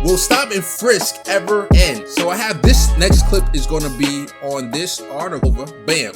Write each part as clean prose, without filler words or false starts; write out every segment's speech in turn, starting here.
Will Stop and Frisk ever end? So I have this next clip is going to be on this article. Bam.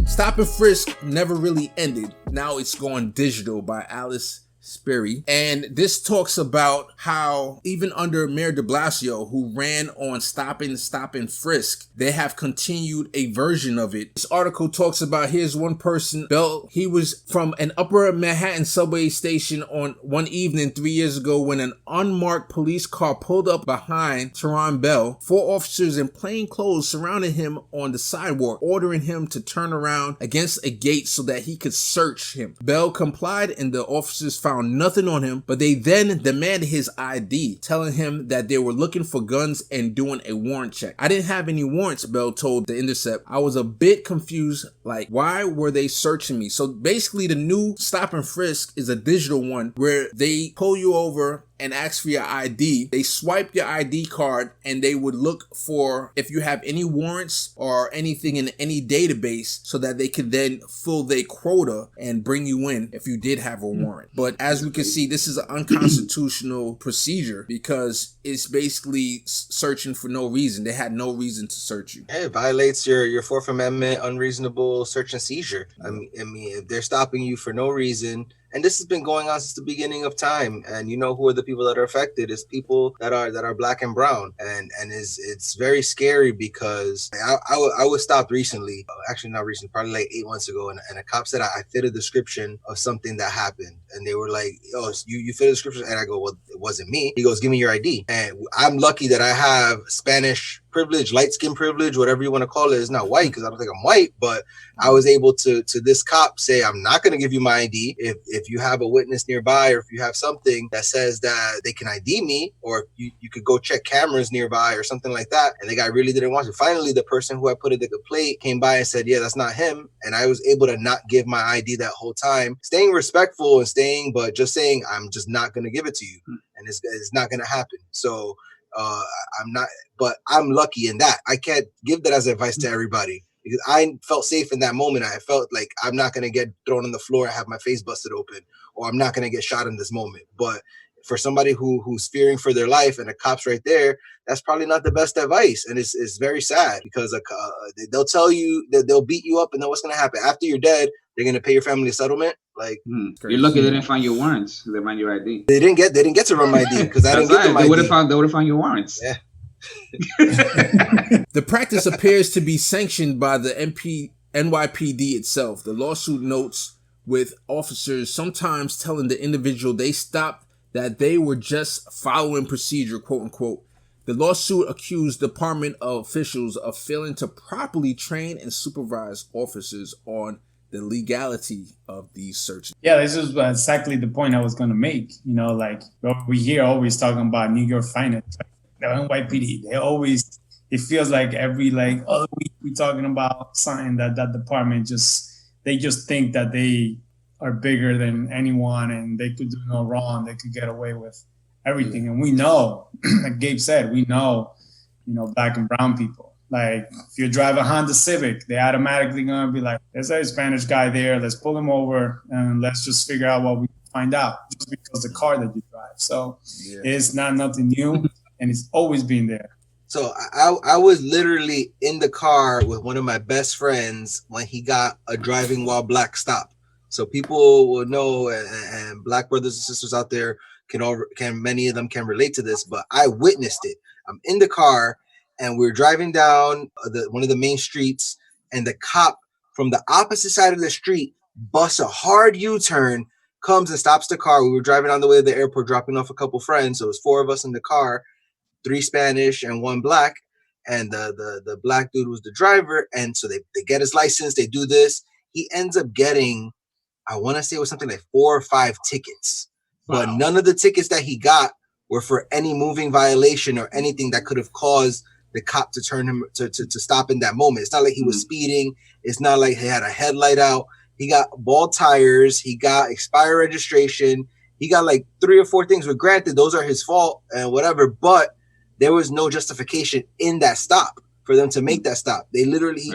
Stop and Frisk never really ended. Now it's gone digital by Alice Sperry. And this talks about how even under Mayor de Blasio, who ran on Stop and Frisk, they have continued a version of it. This article talks about, here's one person, Bell, he was from an upper Manhattan subway station on one evening 3 years ago when an unmarked police car pulled up behind Teron Bell. 4 officers in plain clothes surrounded him on the sidewalk, ordering him to turn around against a gate so that he could search him. Bell complied and the officers found nothing on him, but they then demanded his ID, telling him that they were looking for guns and doing a warrant check. I didn't have any warrants, Bell told The Intercept. I was a bit confused, like, why were they searching me? So basically the new Stop and Frisk is a digital one where they pull you over and ask for your ID. They swipe your ID card and they would look for if you have any warrants or anything in any database so that they could then fill their quota and bring you in if you did have a warrant. But as we can see, this is an unconstitutional procedure because it's basically searching for no reason. They had no reason to search you. It violates your Fourth Amendment unreasonable search and seizure. I mean, if they're stopping you for no reason, and this has been going on since the beginning of time, and you know who are the people that are affected? It's people that are black and brown, and it's very scary because I was stopped recently, actually not recently, probably like 8 months ago, and a cop said I fit a description of something that happened, and they were like, "Oh, you fit a description," and I go, "Well, it wasn't me." He goes, "Give me your ID," and I'm lucky that I have Spanish privilege, light skin privilege, whatever you want to call it. It's not white because I don't think I'm white, but I was able to this cop say, "I'm not going to give you my ID if you have a witness nearby, or if you have something that says that they can ID me, or you could go check cameras nearby or something like that." And the guy really didn't want to. Finally, the person who I put in the complaint came by and said, "Yeah, that's not him." And I was able to not give my ID that whole time, staying respectful and but just saying, "I'm just not going to give it to you." And it's not going to happen. So I'm not, but I'm lucky in that. I can't give that as advice to everybody because I felt safe in that moment. I felt like I'm not going to get thrown on the floor and have my face busted open, or I'm not going to get shot in this moment. But for somebody who's fearing for their life and the cops right there, that's probably not the best advice. And it's very sad because they'll tell you that they'll beat you up, and then what's going to happen after you're dead? They're going to pay your family a settlement. Like, you're lucky they didn't find your warrants. They found your ID. They didn't get to run my ID because I didn't give them my ID. They would have found your warrants. Yeah. The practice appears to be sanctioned by the NYPD itself. The lawsuit notes with officers sometimes telling the individual they stopped that they were just following procedure, quote unquote. The lawsuit accused department officials of failing to properly train and supervise officers on the legality of these searches. Yeah, this is exactly the point I was going to make. You know, like we hear always talking about New York finance, like the NYPD. It feels like every other week we're talking about something that department they just think that they are bigger than anyone and they could do no wrong. They could get away with everything. And we know, like Gabe said, we know, black and brown people. Like if you drive a Honda Civic, they automatically gonna be like, there's a Spanish guy there, let's pull him over and let's just figure out what we find out just because the car that you drive. So It's not nothing new and it's always been there. So I was literally in the car with one of my best friends when he got a driving while black stop. So people will know, and black brothers and sisters out there many of them can relate to this, but I witnessed it. I'm in the car and we're driving down one of the main streets, and the cop from the opposite side of the street busts a hard U-turn, comes and stops the car. We were driving on the way to the airport, dropping off a couple friends. So it was 4 of us in the car, 3 Spanish and 1 black. And the black dude was the driver. And so they get his license. They do this. He ends up getting, I want to say it was something like 4 or 5 tickets. Wow. But none of the tickets that he got were for any moving violation or anything that could have caused the cop to turn him to stop in that moment. It's not like he was speeding. It's not like he had a headlight out. He got bald tires. He got expired registration. He got like 3 or 4 things. But granted, those are his fault and whatever. But there was no justification in that stop for them to make that stop. They literally,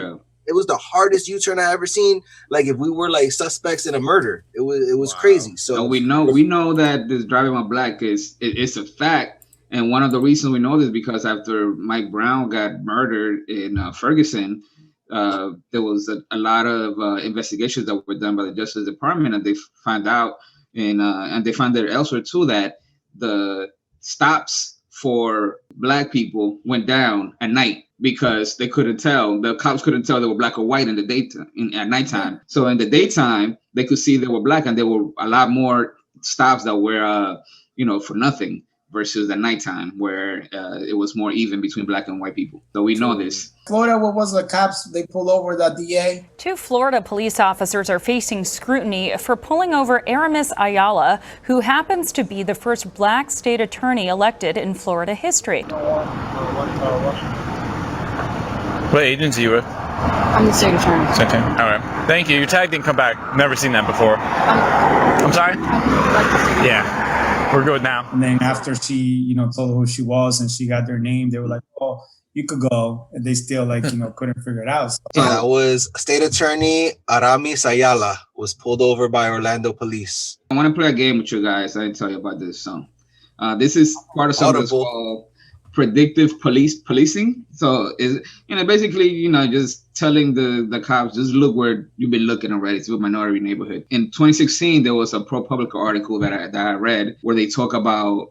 it was the hardest U-turn I ever seen. Like if we were like suspects in a murder, it was crazy. So we know that this driving while black it's a fact. And one of the reasons we know this because after Mike Brown got murdered in Ferguson, there was a lot of investigations that were done by the Justice Department, and they found out, and they found it elsewhere too, that the stops for black people went down at night because they couldn't tell. The cops couldn't tell they were black or white in the daytime, at nighttime. So in the daytime, they could see they were black, and there were a lot more stops that were, for nothing, versus the nighttime where it was more even between black and white people. So we know this. Florida, what was the cops? They pulled over the DA. 2 Florida police officers are facing scrutiny for pulling over Aramis Ayala, who happens to be the first black state attorney elected in Florida history. What agency you with? I'm the state attorney. Okay. All right. Thank you. Your tag didn't come back. Never seen that before. I'm sorry? Yeah. We're good now. And then after she, told who she was and she got their name, they were like, "Oh, you could go." And they still couldn't figure it out. So. That was State Attorney Aramis Ayala was pulled over by Orlando police. I want to play a game with you guys. I didn't tell you about this. So this is part of something that's called predictive policing. So is basically just telling the cops, just look where you've been looking already. It's a minority neighborhood. In 2016, there was a ProPublica article that I read where they talk about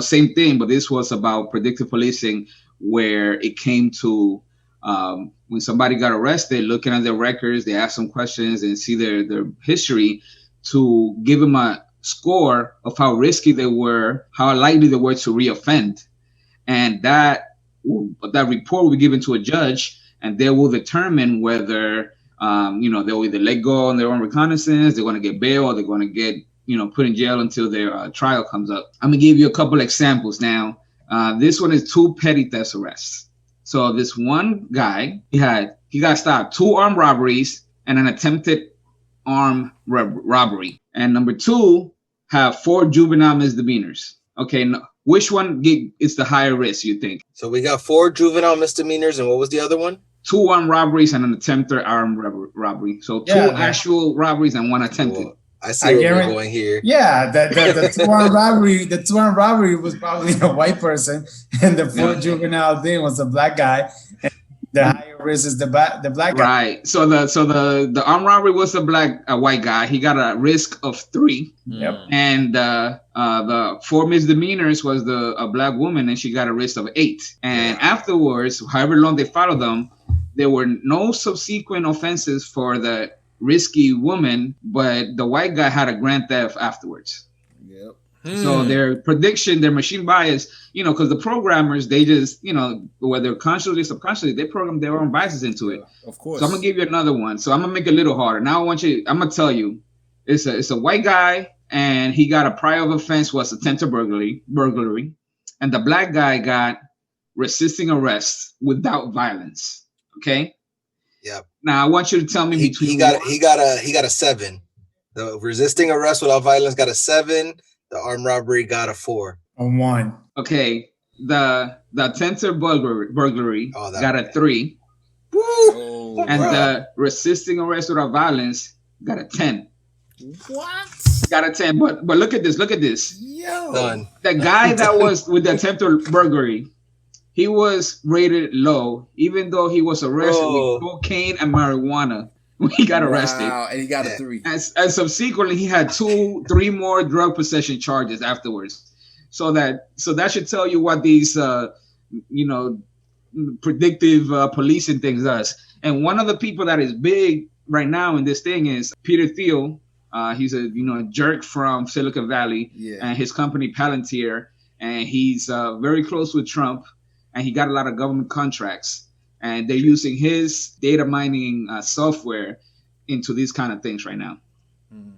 same thing, but this was about predictive policing, where it came to when somebody got arrested, looking at their records, they ask them questions and see their history to give them a score of how risky they were, how likely they were to reoffend. And that report will be given to a judge, and they will determine whether, they'll either let go on their own reconnaissance, they're going to get bail, or they're going to get, put in jail until their trial comes up. I'm going to give you a couple examples now. This one is 2 petty theft arrests. So this one guy, he got stopped 2 armed robberies and an attempted armed robbery. And number 2 have 4 juvenile misdemeanors. Okay, which one is the higher risk, you think? So we got 4 juvenile misdemeanors, and what was the other one? 2 armed robberies and an attempted armed robbery. So 2 actual robberies and 1 attempted. Well, I see where we're going here. Yeah, the 2 armed robbery. The 2 armed robbery was probably a white person, and the 4 juvenile thing was a black guy. And the higher risk is the black guy. Right. So the armed robbery was a white guy. He got a risk of 3. Yep. And the 4 misdemeanors was a black woman, and she got a risk of 8. And afterwards, however long they followed them, there were no subsequent offenses for the risky woman, but the white guy had a grand theft afterwards. Yep. So their prediction, their machine bias, because the programmers, they just, whether consciously or subconsciously, they program their own biases into it. Of course. So I'm gonna give you another one. So I'm gonna make it a little harder. Now I'm gonna tell you, it's a white guy, and he got a prior offense was attempted burglary, and the black guy got resisting arrest without violence. Okay. Yeah. Now I want you to tell me between he got a 7. The resisting arrest without violence got a 7. The armed robbery got a 4. A 1. Okay. The attempted burglary got a 3. Oh, And wow. the resisting arrest without violence got a 10. What? Got a 10. But look at this. Yo. Done. The guy that was with the attempted burglary, he was rated low, even though he was arrested with cocaine and marijuana when he got arrested. Wow, and he got a 3. And subsequently, he had 3 more drug possession charges afterwards. So that should tell you what these, predictive policing things does. And one of the people that is big right now in this thing is Peter Thiel. He's a jerk from Silicon Valley, and his company Palantir, and he's very close with Trump, and he got a lot of government contracts, and they're using his data mining software into these kind of things right now.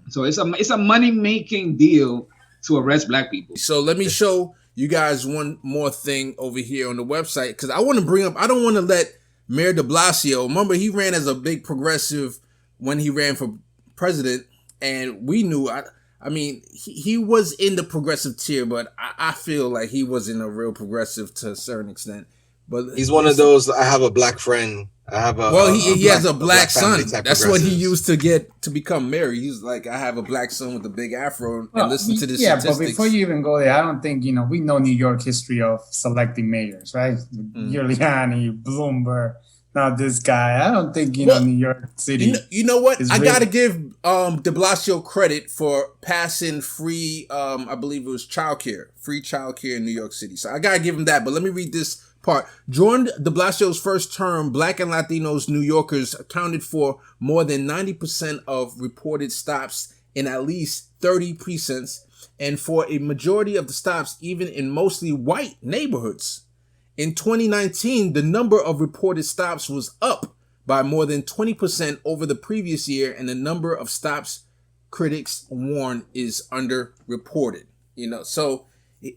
So it's a money making deal to arrest black people. So let me show you guys one more thing over here on the website, because I want to bring up, I don't want to let Mayor de Blasio, remember he ran as a big progressive when he ran for president, and we knew, I mean, he was in the progressive tier, but I feel like he wasn't a real progressive to a certain extent. But he's one of those, I have a black friend I have a. Well, he has a black family son. type That's what he progressives. used to become married. He's like, I have a black son with a big afro, and listen to this. Yeah, but before you even go there, I don't think we know New York history of selecting mayors, right? Giuliani, Bloomberg. Now this guy, I don't think New York City. You know what? I really... gotta give De Blasio credit for passing free. I believe it was free childcare in New York City. So I gotta give him that. But let me read this part. During De Blasio's first term, Black and Latinos New Yorkers accounted for more than 90% of reported stops in at least 30 precincts, and for a majority of the stops, even in mostly white neighborhoods. In 2019, the number of reported stops was up by more than 20% over the previous year, and the number of stops critics warn is underreported. So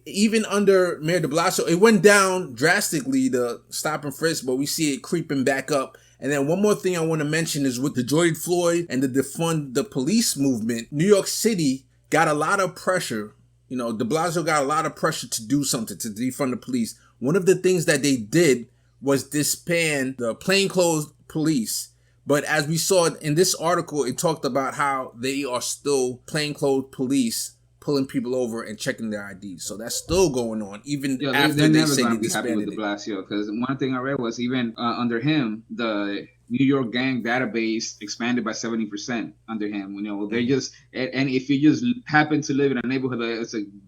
even under Mayor de Blasio, it went down drastically, the stop and frisk, but we see it creeping back up. And then one more thing I want to mention is with the George Floyd and the defund the police movement, New York City got a lot of pressure. De Blasio got a lot of pressure to do something, to defund the police. One of the things that they did was disband the plainclothes police. But as we saw in this article, it talked about how they are still plainclothes police pulling people over and checking their IDs. So that's still going on, even after they say they disbanded it. Blasio, because one thing I read was even under him, the New York gang database expanded by 70% under him. They're just, and if you just happen to live in a neighborhood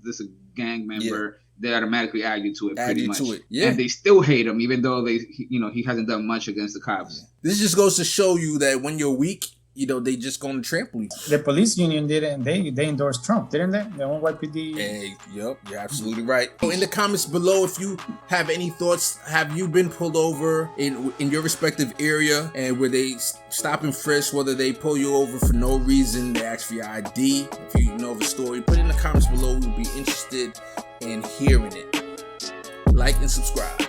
that's a gang member, they automatically add you to it pretty much. Yeah. And they still hate him, even though he hasn't done much against the cops. This just goes to show you that when you're weak, they just going to trample you. The police union didn't. They endorsed Trump, didn't they? The NYPD. Hey, yep, you're absolutely right. So in the comments below, if you have any thoughts, have you been pulled over in your respective area, and where they stop and frisk, whether they pull you over for no reason, they ask for your ID? If you know the story, put it in the comments below. We'll be interested in hearing it. Like and subscribe.